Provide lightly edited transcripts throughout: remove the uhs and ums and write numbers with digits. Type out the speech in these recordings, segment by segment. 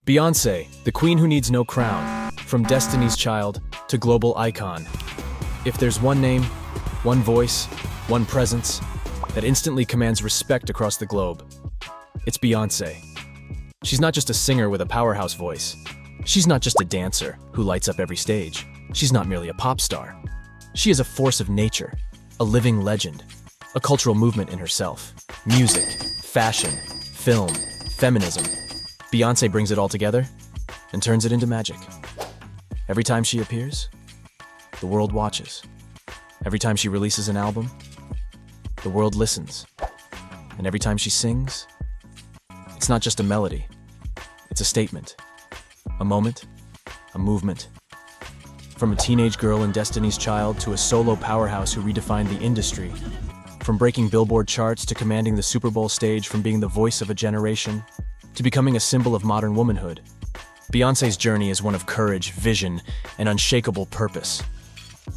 Beyonce, the queen who needs no crown, from Destiny's Child to global icon. If there's one name, one voice, one presence that instantly commands respect across the globe, it's Beyonce. She's not just a singer with a powerhouse voice. She's not just a dancer who lights up every stage. She's not merely a pop star. She is a force of nature, a living legend, a cultural movement in herself. Music, fashion, film, feminism. Beyonce brings it all together and turns it into magic. Every time she appears, the world watches. Every time she releases an album, the world listens. And every time she sings, it's not just a melody, it's a statement, a moment, a movement. From a teenage girl in Destiny's Child to a solo powerhouse who redefined the industry, from breaking Billboard charts to commanding the Super Bowl stage, from being the voice of a generation to becoming a symbol of modern womanhood, Beyoncé's journey is one of courage, vision, and unshakable purpose.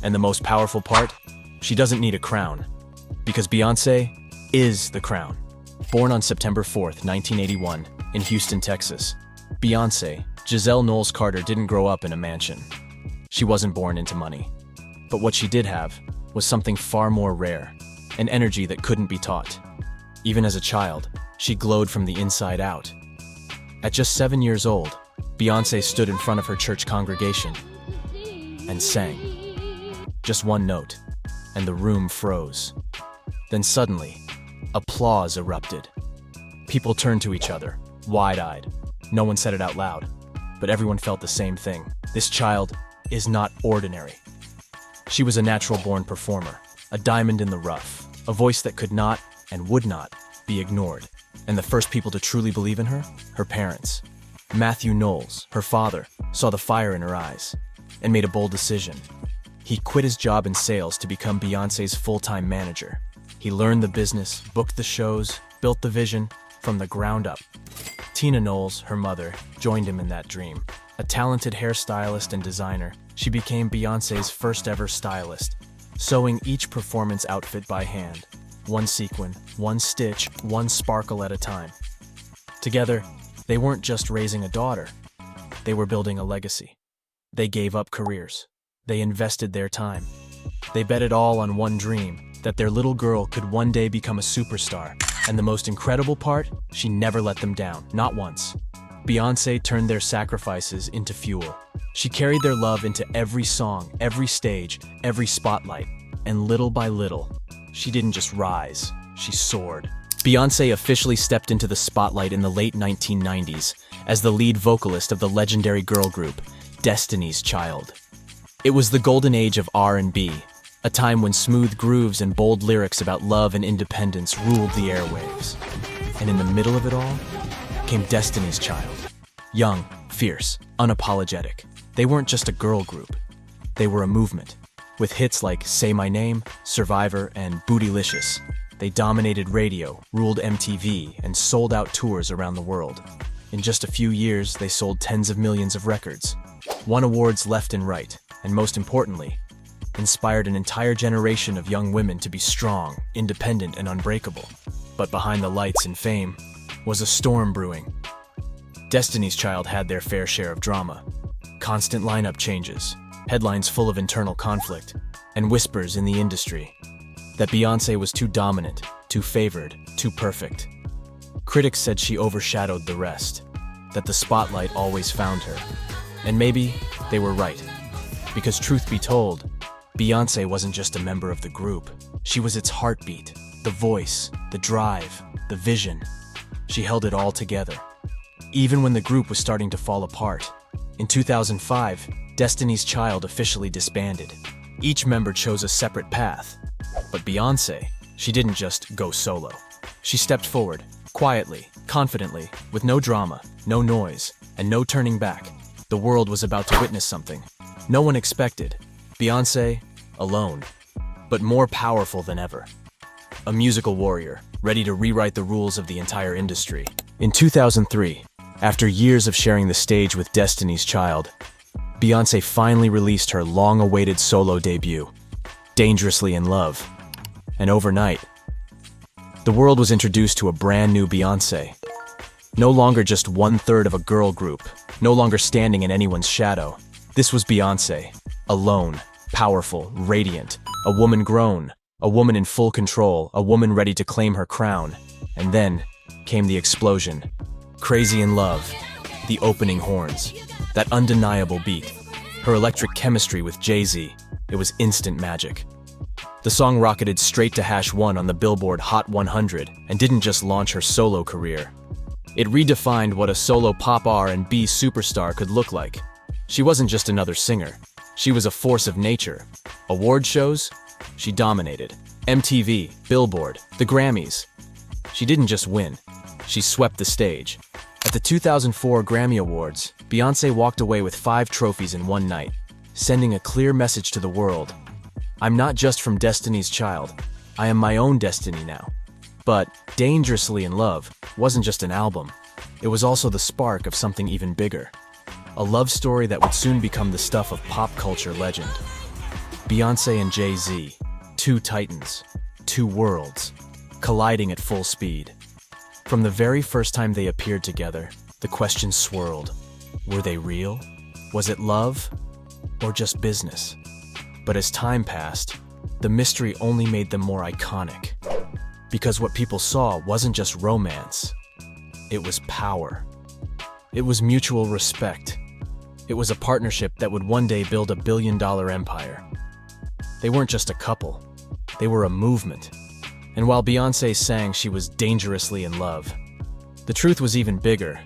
And the most powerful part? She doesn't need a crown, because Beyoncé is the crown. Born on September 4th, 1981, in Houston, Texas, Beyoncé, Giselle Knowles Carter, didn't grow up in a mansion. She wasn't born into money. But what she did have was something far more rare, an energy that couldn't be taught. Even as a child, she glowed from the inside out. At just 7 years old, Beyoncé stood in front of her church congregation and sang. Just one note, and the room froze. Then suddenly, applause erupted. People turned to each other, wide-eyed. No one said it out loud, but everyone felt the same thing. This child is not ordinary. She was a natural-born performer, a diamond in the rough, a voice that could not and would not be ignored. And the first people to truly believe in her parents. Matthew Knowles, her father, saw the fire in her eyes and made a bold decision. He quit his job in sales to become Beyoncé's full-time manager. He learned the business, booked the shows, built the vision from the ground up. Tina Knowles, her mother, joined him in that dream. A talented hairstylist and designer, she became Beyoncé's first ever stylist, sewing each performance outfit by hand. One sequin, one stitch, one sparkle at a time. Together, they weren't just raising a daughter, they were building a legacy. They gave up careers. They invested their time. They bet it all on one dream, that their little girl could one day become a superstar. And the most incredible part, she never let them down, not once. Beyoncé turned their sacrifices into fuel. She carried their love into every song, every stage, every spotlight. And little by little, she didn't just rise, she soared. Beyoncé officially stepped into the spotlight in the late 1990s as the lead vocalist of the legendary girl group, Destiny's Child. It was the golden age of R&B, a time when smooth grooves and bold lyrics about love and independence ruled the airwaves. And in the middle of it all came Destiny's Child. Young, fierce, unapologetic. They weren't just a girl group. They were a movement. With hits like Say My Name, Survivor, and Bootylicious, they dominated radio, ruled MTV, and sold out tours around the world. In just a few years, they sold tens of millions of records, won awards left and right, and most importantly, inspired an entire generation of young women to be strong, independent, and unbreakable. But behind the lights and fame was a storm brewing. Destiny's Child had their fair share of drama, constant lineup changes, headlines full of internal conflict, and whispers in the industry that Beyoncé was too dominant, too favored, too perfect. Critics said she overshadowed the rest, that the spotlight always found her. And maybe they were right, because truth be told, Beyoncé wasn't just a member of the group. She was its heartbeat, the voice, the drive, the vision. She held it all together, even when the group was starting to fall apart. In 2005, Destiny's Child officially disbanded. Each member chose a separate path. But Beyoncé, she didn't just go solo. She stepped forward, quietly, confidently, with no drama, no noise, and no turning back. The world was about to witness something no one expected. Beyoncé, alone, but more powerful than ever. A musical warrior, ready to rewrite the rules of the entire industry. In 2003, after years of sharing the stage with Destiny's Child, Beyoncé finally released her long-awaited solo debut, Dangerously in Love. And overnight, the world was introduced to a brand new Beyoncé, No longer just one-third of a girl group, no longer standing in anyone's shadow. This was Beyonce, alone, powerful, radiant, a woman grown, a woman in full control, a woman ready to claim her crown. And then came the explosion. Crazy in Love, the opening horns, that undeniable beat, her electric chemistry with Jay-Z, it was instant magic. The song rocketed straight to #1 on the Billboard Hot 100 and didn't just launch her solo career. It redefined what a solo pop R&B superstar could look like. She wasn't just another singer. She was a force of nature. Award shows? She dominated. MTV, Billboard, the Grammys. She didn't just win. She swept the stage. At the 2004 Grammy Awards, Beyoncé walked away with 5 trophies in one night, sending a clear message to the world. I'm not just from Destiny's Child. I am my own destiny now. But Dangerously in Love wasn't just an album. It was also the spark of something even bigger. A love story that would soon become the stuff of pop culture legend. Beyoncé and Jay-Z, 2 titans, 2 worlds, colliding at full speed. From the very first time they appeared together, the question swirled. Were they real? Was it love? Or just business? But as time passed, the mystery only made them more iconic. Because what people saw wasn't just romance. It was power. It was mutual respect. It was a partnership that would one day build a billion-dollar empire. They weren't just a couple. They were a movement. And while Beyoncé sang she was dangerously in love, the truth was even bigger.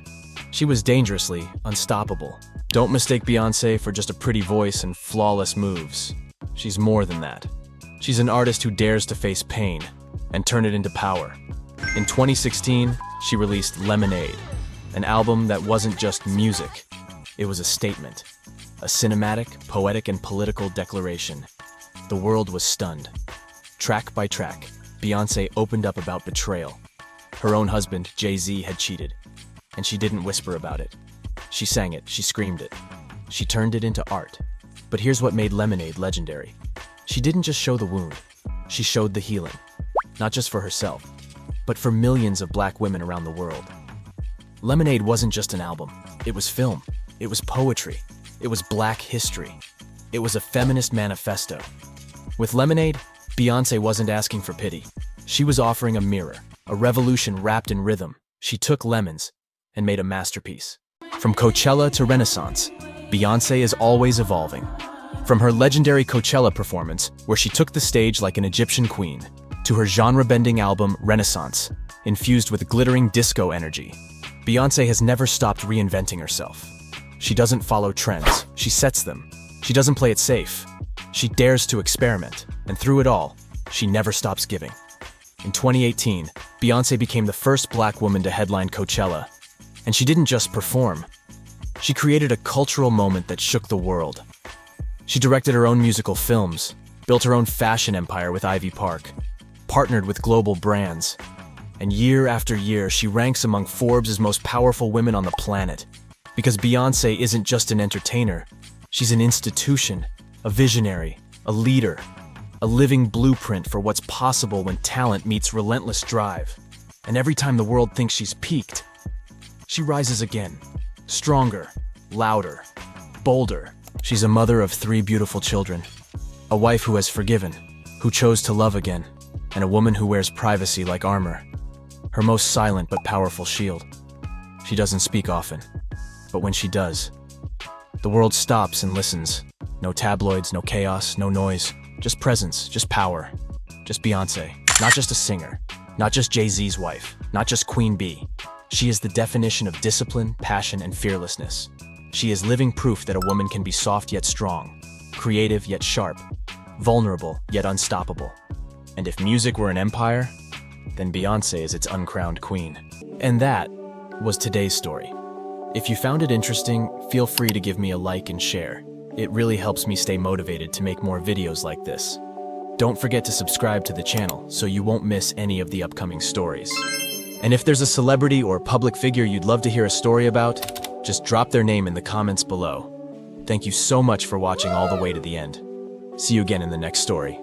She was dangerously unstoppable. Don't mistake Beyoncé for just a pretty voice and flawless moves. She's more than that. She's an artist who dares to face pain and turn it into power. In 2016, she released Lemonade, an album that wasn't just music. It was a statement, a cinematic, poetic, and political declaration. The world was stunned. Track by track, Beyoncé opened up about betrayal. Her own husband, Jay-Z, had cheated, and she didn't whisper about it. She sang it, she screamed it. She turned it into art. But here's what made Lemonade legendary. She didn't just show the wound, she showed the healing. Not just for herself, but for millions of Black women around the world. Lemonade wasn't just an album, it was film, it was poetry, it was Black history, it was a feminist manifesto. With Lemonade, Beyoncé wasn't asking for pity. She was offering a mirror, a revolution wrapped in rhythm. She took lemons and made a masterpiece. From Coachella to Renaissance, Beyoncé is always evolving. From her legendary Coachella performance, where she took the stage like an Egyptian queen, to her genre-bending album Renaissance, infused with glittering disco energy, Beyoncé has never stopped reinventing herself. She doesn't follow trends, she sets them. She doesn't play it safe. She dares to experiment, and through it all, she never stops giving. In 2018, Beyoncé became the first Black woman to headline Coachella. And she didn't just perform. She created a cultural moment that shook the world. She directed her own musical films, built her own fashion empire with Ivy Park, partnered with global brands, and year after year she ranks among Forbes' most powerful women on the planet. Because Beyoncé isn't just an entertainer, she's an institution, a visionary, a leader, a living blueprint for what's possible when talent meets relentless drive. And every time the world thinks she's peaked, she rises again, stronger, louder, bolder. She's a mother of 3 beautiful children, a wife who has forgiven, who chose to love again, and a woman who wears privacy like armor, her most silent but powerful shield. She doesn't speak often, but when she does, the world stops and listens. No tabloids, no chaos, no noise, just presence, just power, just Beyoncé. Not just a singer, not just Jay-Z's wife, not just Queen Bee. She is the definition of discipline, passion, and fearlessness. She is living proof that a woman can be soft yet strong, creative yet sharp, vulnerable yet unstoppable. And if music were an empire, then Beyoncé is its uncrowned queen. And that was today's story. If you found it interesting, feel free to give me a like and share. It really helps me stay motivated to make more videos like this. Don't forget to subscribe to the channel so you won't miss any of the upcoming stories. And if there's a celebrity or public figure you'd love to hear a story about, just drop their name in the comments below. Thank you so much for watching all the way to the end. See you again in the next story.